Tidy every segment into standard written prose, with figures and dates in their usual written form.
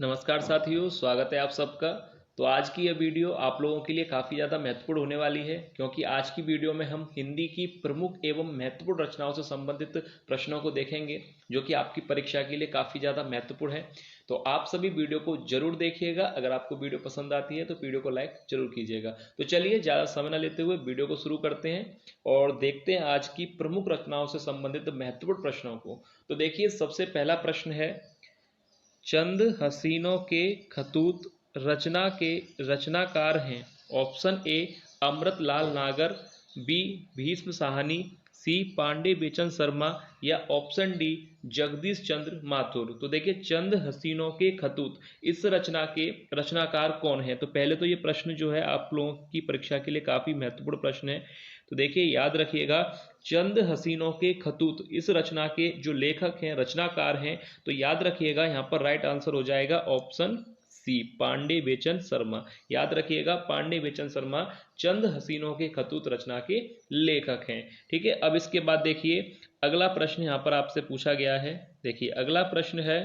नमस्कार साथियों, स्वागत है आप सबका। तो आज की यह वीडियो आप लोगों के लिए काफ़ी ज़्यादा महत्वपूर्ण होने वाली है, क्योंकि आज की वीडियो में हम हिंदी की प्रमुख एवं महत्वपूर्ण रचनाओं से संबंधित प्रश्नों को देखेंगे, जो कि आपकी परीक्षा के लिए काफ़ी ज़्यादा महत्वपूर्ण है। तो आप सभी वीडियो को जरूर देखिएगा। अगर आपको वीडियो पसंद आती है तो वीडियो को लाइक जरूर कीजिएगा। तो चलिए ज़्यादा समय न लेते हुए वीडियो को शुरू करते हैं और देखते हैं आज की प्रमुख रचनाओं से संबंधित महत्वपूर्ण प्रश्नों को। तो देखिए, सबसे पहला प्रश्न है, चंद हसीनों के खतूत रचना के रचनाकार हैं। ऑप्शन ए अमृतलाल नागर, बी भीष्म साहनी, सी पांडे बेचन शर्मा या ऑप्शन डी जगदीश चंद्र माथुर। तो देखिए, चंद हसीनों के खतूत, इस रचना के रचनाकार कौन है। तो पहले तो ये प्रश्न जो है आप लोगों की परीक्षा के लिए काफी महत्वपूर्ण प्रश्न है। तो देखिए, याद रखिएगा, चंद हसीनों के खतूत, इस रचना के जो लेखक हैं, रचनाकार हैं, तो याद रखिएगा यहाँ पर राइट आंसर हो जाएगा ऑप्शन सी पांडे बेचन शर्मा। याद रखिएगा, पांडे बेचन शर्मा चंद हसीनों के खतूत रचना के लेखक हैं। ठीक है, अब इसके बाद देखिए अगला प्रश्न यहाँ पर आपसे पूछा गया है। देखिए अगला प्रश्न है,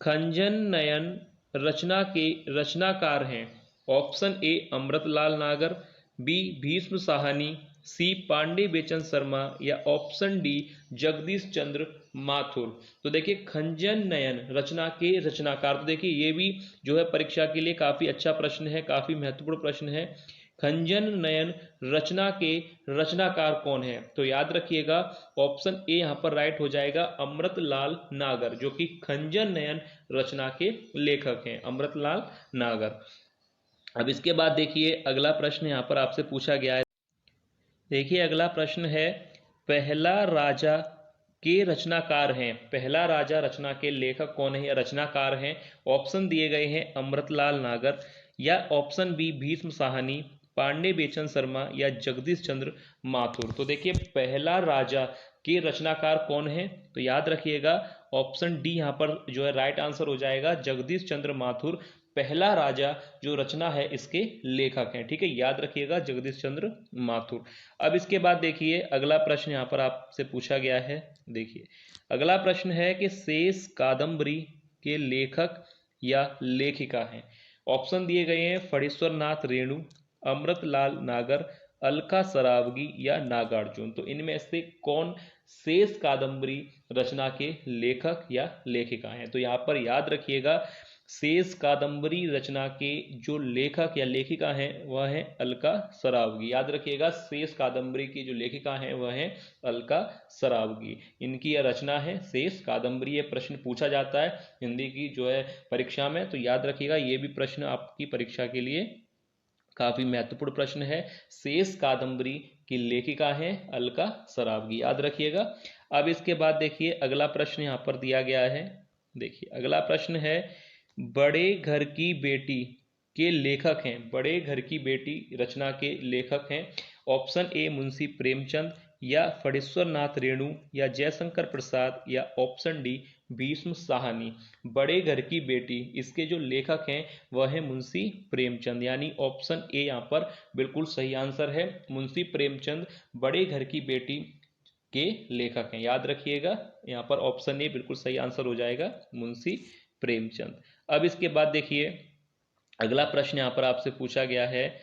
खंजन नयन रचना के रचनाकार हैं। ऑप्शन ए अमृतलाल नागर, बी भीष्म साहनी, सी पांडे बेचन शर्मा या ऑप्शन डी जगदीश चंद्र माथुर। तो देखिए, खंजन नयन रचना के रचनाकार, तो देखिए ये भी जो है परीक्षा के लिए काफी अच्छा प्रश्न है, काफी महत्वपूर्ण प्रश्न है। खंजन नयन रचना के रचनाकार कौन है। तो याद रखिएगा, ऑप्शन ए यहां पर राइट हो जाएगा अमृतलाल नागर, जो कि खंजन नयन रचना के लेखक हैं, अमृतलाल नागर। अब इसके बाद देखिए अगला प्रश्न यहां पर आपसे पूछा गया है। देखिए अगला प्रश्न है, पहला राजा के रचनाकार हैं। पहला राजा रचना के लेखक कौन है या रचनाकार हैं। ऑप्शन दिए गए हैं अमृतलाल नागर या ऑप्शन बी भीष्म साहनी, पांडे बेचन शर्मा या जगदीश चंद्र माथुर। तो देखिए, पहला राजा के रचनाकार कौन है। तो याद रखिएगा, ऑप्शन डी यहाँ पर जो है राइट आंसर हो जाएगा, जगदीश चंद्र माथुर पहला राजा जो रचना है इसके लेखक हैं। ठीक है, याद रखिएगा, जगदीश चंद्र माथुर। अब इसके बाद देखिए अगला प्रश्न यहाँ पर आपसे पूछा गया है। देखिए अगला प्रश्न है कि शेष कादंबरी के लेखक या लेखिका हैं। ऑप्शन दिए गए हैं फणीश्वर नाथ रेणु, अमृतलाल नागर, अलका सरावगी या नागार्जुन। तो इनमें से कौन शेष कादंबरी रचना के लेखक या लेखिका हैं। तो यहाँ पर याद रखिएगा, शेष कादंबरी रचना के जो लेखक या लेखिका हैं वह है अलका सरावगी। याद रखिएगा, शेष कादंबरी की जो लेखिका हैं वह है अलका सरावगी। इनकी यह रचना है शेष कादंबरी। ये प्रश्न पूछा जाता है हिंदी की जो है परीक्षा में, तो याद रखिएगा ये भी प्रश्न आपकी परीक्षा के लिए काफी महत्वपूर्ण प्रश्न है। शेष कादंबरी की लेखिका है अलका सरावगी, याद रखिएगा। अब इसके बाद देखिए अगला प्रश्न यहाँ पर दिया गया है। देखिए अगला प्रश्न है, बड़े घर की बेटी के लेखक हैं। बड़े घर की बेटी रचना के लेखक हैं। ऑप्शन ए मुंशी प्रेमचंद या फणीश्वर नाथ रेणु या जयशंकर प्रसाद या ऑप्शन डी भीष्म साहनी। बड़े घर की बेटी, इसके जो लेखक हैं वह है मुंशी प्रेमचंद, यानी ऑप्शन ए यहाँ पर बिल्कुल सही आंसर है। मुंशी प्रेमचंद बड़े घर की बेटी के लेखक हैं। याद रखिएगा, यहाँ पर ऑप्शन ए बिल्कुल सही आंसर हो जाएगा, मुंशी प्रेमचंद। अब इसके बाद देखिए अगला प्रश्न यहाँ पर आपसे पूछा गया है,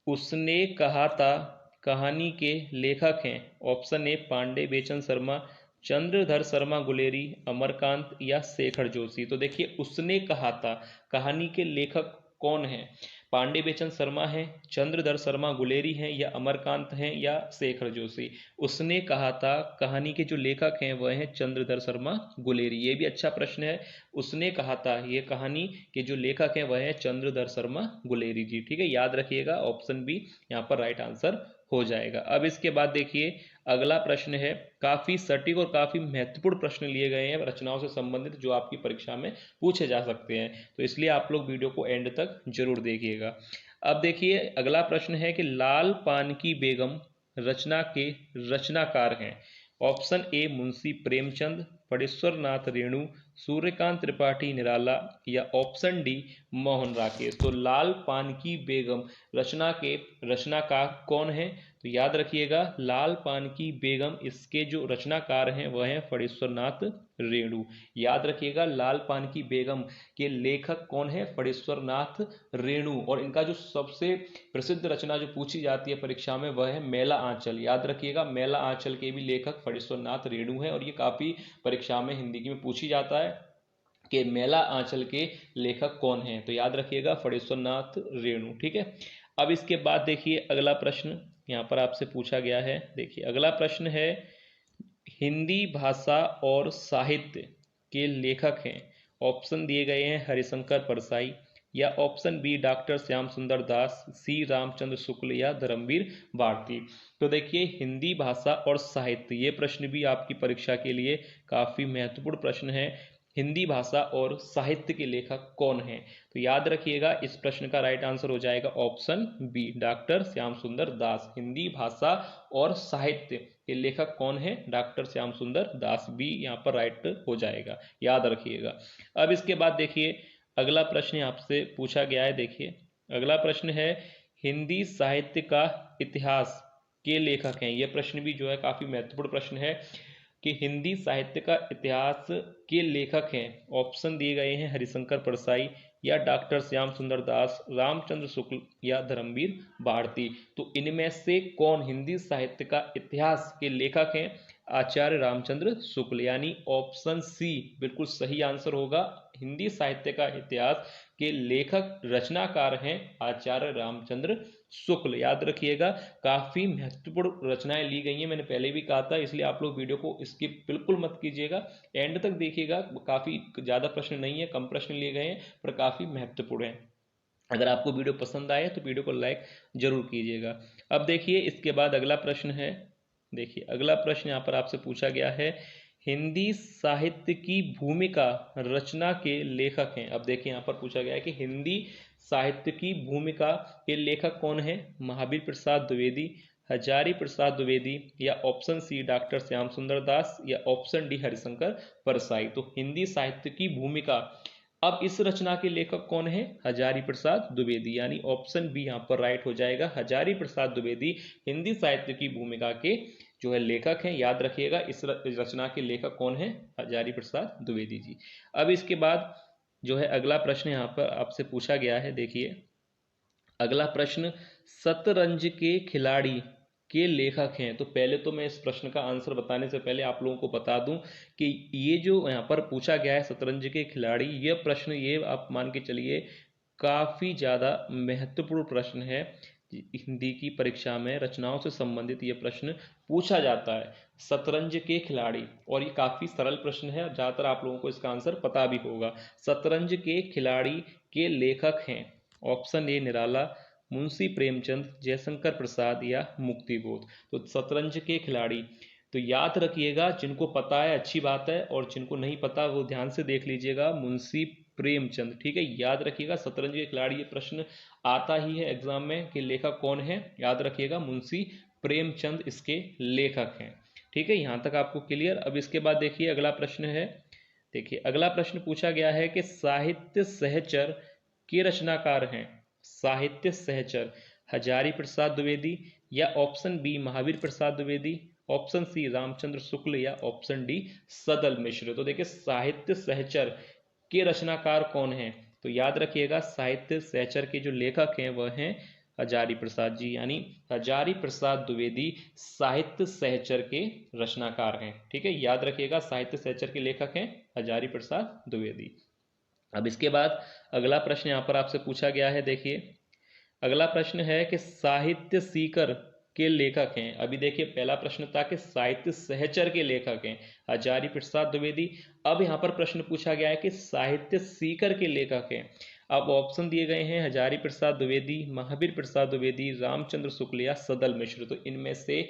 उसने कहा था कहानी के लेखक हैं। ऑप्शन ए पांडे बेचन शर्मा, चंद्रधर शर्मा गुलेरी, अमरकांत या शेखर जोशी। तो देखिए, उसने कहा था कहानी के लेखक कौन है। पांडे बेचन शर्मा है, चंद्रधर शर्मा गुलेरी हैं या अमरकांत हैं या शेखर जोशी। उसने कहा था कहानी के जो लेखक हैं वह हैं चंद्रधर शर्मा गुलेरी। ये भी अच्छा प्रश्न है। उसने कहा था, ये कहानी के जो लेखक हैं वह हैं चंद्रधर शर्मा गुलेरी जी। ठीक है, याद रखिएगा, ऑप्शन बी यहाँ पर राइट आंसर हो जाएगा। अब इसके बाद देखिए अगला प्रश्न है, काफी सटीक और काफी महत्वपूर्ण प्रश्न लिए गए हैं रचनाओं से संबंधित, जो आपकी परीक्षा में पूछे जा सकते हैं। तो इसलिए आप लोग वीडियो को एंड तक जरूर देखिएगा। अब देखिए अगला प्रश्न है कि लाल पान की बेगम रचना के रचनाकार हैं। ऑप्शन ए मुंशी प्रेमचंद, फणीश्वर नाथ रेणु, सूर्यकांत त्रिपाठी निराला या ऑप्शन डी मोहन राकेश। तो लाल पान की बेगम रचना के रचनाकार कौन है? तो याद रखिएगा लाल पान की बेगम इसके जो रचनाकार हैं वह हैं फणीश्वरनाथ रेणु। याद रखिएगा लाल पान की बेगम के लेखक कौन है? फणीश्वरनाथ रेणु। और इनका जो सबसे प्रसिद्ध रचना जो पूछी जाती है परीक्षा में वह है मेला आंचल। याद रखिएगा मेला आंचल के भी लेखक फणीश्वरनाथ रेणु है और ये काफी परीक्षा में हिंदी की में पूछी जाता है कि मेला आंचल के लेखक कौन हैं। तो याद रखिएगा फणीश्वरनाथ रेणु। ठीक है, अब इसके बाद देखिए अगला प्रश्न यहाँ पर आपसे पूछा गया है। देखिए अगला प्रश्न है हिंदी भाषा और साहित्य के लेखक हैं। ऑप्शन दिए गए हैं हरिशंकर परसाई या ऑप्शन बी डॉक्टर श्याम सुंदर दास, सी रामचंद्र शुक्ल या धर्मवीर भारती। तो देखिए हिंदी भाषा और साहित्य ये प्रश्न भी आपकी परीक्षा के लिए काफी महत्वपूर्ण प्रश्न है। हिंदी भाषा और साहित्य के लेखक कौन हैं? तो याद रखिएगा इस प्रश्न का राइट आंसर हो जाएगा ऑप्शन बी डॉक्टर श्याम सुंदर दास। हिंदी भाषा और साहित्य के लेखक कौन है? डॉक्टर श्याम सुंदर दास। बी यहाँ पर राइट हो जाएगा, याद रखिएगा। अब इसके बाद देखिए अगला प्रश्न आपसे पूछा गया है। देखिए अगला प्रश्न है हिंदी साहित्य का इतिहास के लेखक हैं। यह प्रश्न भी जो है काफी महत्वपूर्ण प्रश्न है कि हिंदी साहित्य का इतिहास के लेखक हैं। ऑप्शन दिए गए हैं हरिशंकर परसाई या डॉक्टर श्याम सुंदर दास, रामचंद्र शुक्ल या धर्मवीर भारती। तो इनमें से कौन हिंदी साहित्य का इतिहास के लेखक हैं? आचार्य रामचंद्र शुक्ल, यानी ऑप्शन सी बिल्कुल सही आंसर होगा। हिंदी साहित्य का इतिहास के लेखक रचनाकार हैं आचार्य रामचंद्र शुक्ल। याद रखिएगा काफी महत्वपूर्ण रचनाएं ली गई हैं, मैंने पहले भी कहा था, इसलिए आप लोग वीडियो को स्किप बिल्कुल मत कीजिएगा, एंड तक देखिएगा। काफी ज्यादा प्रश्न नहीं है, कम प्रश्न लिए गए हैं पर काफी महत्वपूर्ण है। अगर आपको वीडियो पसंद आए तो वीडियो को लाइक जरूर कीजिएगा। अब देखिए इसके बाद अगला प्रश्न है। देखिए अगला प्रश्न यहाँ पर आपसे पूछा गया है हिंदी साहित्य की भूमिका रचना के लेखक हैं। अब देखिए यहाँ पर पूछा गया है कि हिंदी साहित्य की भूमिका के लेखक कौन है? महावीर प्रसाद द्विवेदी, हजारी प्रसाद द्विवेदी या ऑप्शन सी डॉक्टर श्याम सुंदर दास या ऑप्शन डी हरिशंकर परसाई। तो हिंदी साहित्य की भूमिका, अब इस रचना के लेखक कौन है? हजारी प्रसाद द्विवेदी, यानी ऑप्शन बी यहाँ पर राइट हो जाएगा। हजारी प्रसाद द्विवेदी हिंदी साहित्य की भूमिका के जो है लेखक हैं। याद रखिएगा इस रचना के लेखक कौन है? हजारी प्रसाद द्विवेदी जी। अब इसके बाद जो है अगला प्रश्न यहाँ पर आपसे पूछा गया है। देखिए अगला प्रश्न शतरंज के खिलाड़ी के लेखक हैं। तो पहले तो मैं इस प्रश्न का आंसर बताने से पहले आप लोगों को बता दूं कि ये जो यहाँ पर पूछा गया है शतरंज के खिलाड़ी, ये प्रश्न ये आप मान के चलिए काफी ज्यादा महत्वपूर्ण प्रश्न है। हिंदी की परीक्षा में रचनाओं से संबंधित ये प्रश्न पूछा जाता है, शतरंज के खिलाड़ी, और ये काफी सरल प्रश्न है, ज्यादातर आप लोगों को इसका आंसर पता भी होगा। शतरंज के खिलाड़ी के लेखक हैं ऑप्शन ए निराला, मुंशी प्रेमचंद, जयशंकर प्रसाद या मुक्तिबोध। तो शतरंज के खिलाड़ी, तो याद रखिएगा जिनको पता है अच्छी बात है और जिनको नहीं पता वो ध्यान से देख लीजिएगा, मुंशी प्रेमचंद। ठीक है, याद रखिएगा शतरंज के खिलाड़ी, ये प्रश्न आता ही है एग्जाम में कि लेखक कौन है। याद रखिएगा मुंशी प्रेमचंद इसके लेखक हैं। ठीक है, यहां तक आपको क्लियर। अब इसके बाद देखिए अगला प्रश्न है। देखिए अगला प्रश्न पूछा गया है कि साहित्य सहचर के रचनाकार हैं। साहित्य सहचर हजारी प्रसाद द्विवेदी या option B Mahavir Prasad Dwivedi, option C Ramchandra Shukla या ऑप्शन डी सदल मिश्र। तो देखिए साहित्य सहचर के रचनाकार कौन हैं? तो याद रखिएगा साहित्य सहचर के जो लेखक हैं वह हैं हजारी प्रसाद जी, यानी हजारी प्रसाद द्विवेदी साहित्य सहचर के रचनाकार हैं। ठीक है, याद रखिएगा साहित्य सहचर के लेखक हैं हजारी प्रसाद द्विवेदी। अब इसके बाद अगला प्रश्न यहाँ पर आपसे पूछा गया है। देखिए अगला प्रश्न है कि साहित्य सीकर के लेखक हैं। अभी देखिए पहला प्रश्न था कि साहित्य सहचर के लेखक हैं हजारी प्रसाद द्विवेदी। अब यहाँ पर प्रश्न पूछा गया है कि साहित्य सीकर के लेखक हैं। अब ऑप्शन दिए गए हैं हजारी प्रसाद द्विवेदी, महावीर प्रसाद द्विवेदी, रामचंद्र शुक्ल या सदल मिश्र। तो इनमें से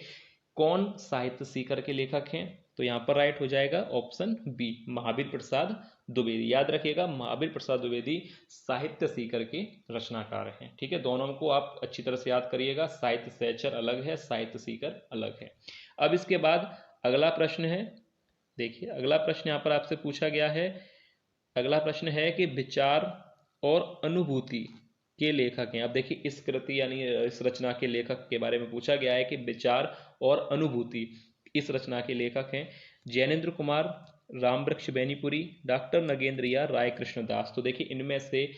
कौन साहित्य सीकर के लेखक हैं? तो यहाँ पर राइट हो जाएगा ऑप्शन बी महावीर प्रसाद द्विवेदी। याद रखिएगा महावीर प्रसाद द्विवेदी साहित्य सीकर के रचनाकार हैं। ठीक है, दोनों को आप अच्छी तरह से याद करिएगा, साहित्य सहचर अलग है, साहित्य सीकर अलग है। अब इसके बाद अगला प्रश्न है। देखिए अगला प्रश्न यहाँ पर आपसे पूछा गया है अगला प्रश्न है कि विचार और अनुभूति के लेखक हैं। अब देखिए इस कृति यानी इस रचना के लेखक के बारे में पूछा गया है कि विचार और अनुभूति इस रचना के लेखक हैं जैनेन्द्र कुमार, रामवृक्ष बेनीपुरी, डॉक्टर नगेंद्र या राय कृष्णदास। तो देखिए इनमें से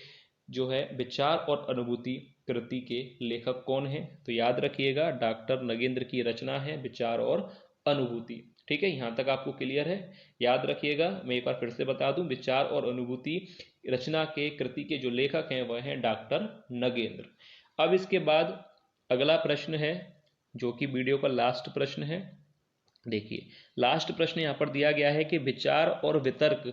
जो है विचार और अनुभूति कृति के लेखक कौन है, तो याद रखिएगा डॉक्टर नगेंद्र की रचना है विचार और अनुभूति। ठीक है, यहाँ तक आपको क्लियर है, याद रखिएगा। मैं एक बार फिर से बता दूं, विचार और अनुभूति रचना के कृति के जो लेखक हैं वह हैं डॉक्टर नगेंद्र। अब इसके बाद अगला प्रश्न है जो कि वीडियो का लास्ट प्रश्न है। देखिए लास्ट प्रश्न यहाँ पर दिया गया है कि विचार और वितर्क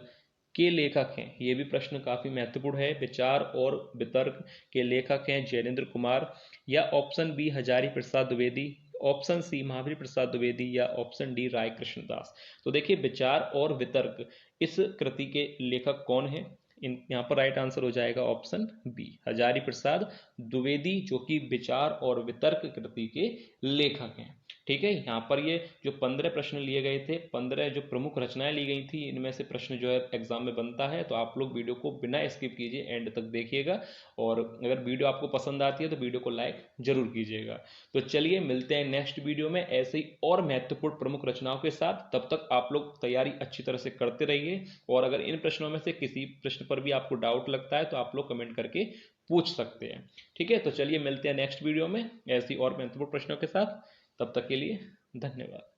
के लेखक हैं। ये भी प्रश्न काफी महत्वपूर्ण है। विचार और वितर्क के लेखक हैं जैनेन्द्र कुमार, या option B Hazari Prasad Dwivedi, option C Mahavir Prasad Dwivedi, या ऑप्शन डी राय कृष्णदास। तो देखिए विचार और वितर्क इस कृति के लेखक कौन है, यहाँ पर राइट आंसर हो जाएगा ऑप्शन बी हजारी प्रसाद द्विवेदी, जो कि विचार और वितर्क कृति के लेखक हैं। ठीक है, यहाँ पर ये जो 15 प्रश्न लिए गए थे, 15 जो प्रमुख रचनाएं ली गई थी, इनमें से प्रश्न जो है एग्जाम में बनता है। तो आप लोग वीडियो को बिना स्किप कीजिए, एंड तक देखिएगा। और अगर वीडियो आपको पसंद आती है तो वीडियो को लाइक जरूर कीजिएगा। तो चलिए मिलते हैं नेक्स्ट वीडियो में ऐसे ही और महत्वपूर्ण प्रमुख रचनाओं के साथ। तब तक आप लोग तैयारी अच्छी तरह से करते रहिए, और अगर इन प्रश्नों में से किसी प्रश्न पर भी आपको डाउट लगता है तो आप लोग कमेंट करके पूछ सकते हैं। ठीक है, तो चलिए मिलते हैं नेक्स्ट वीडियो में ऐसी और महत्वपूर्ण प्रश्नों के साथ। तब तक के लिए धन्यवाद।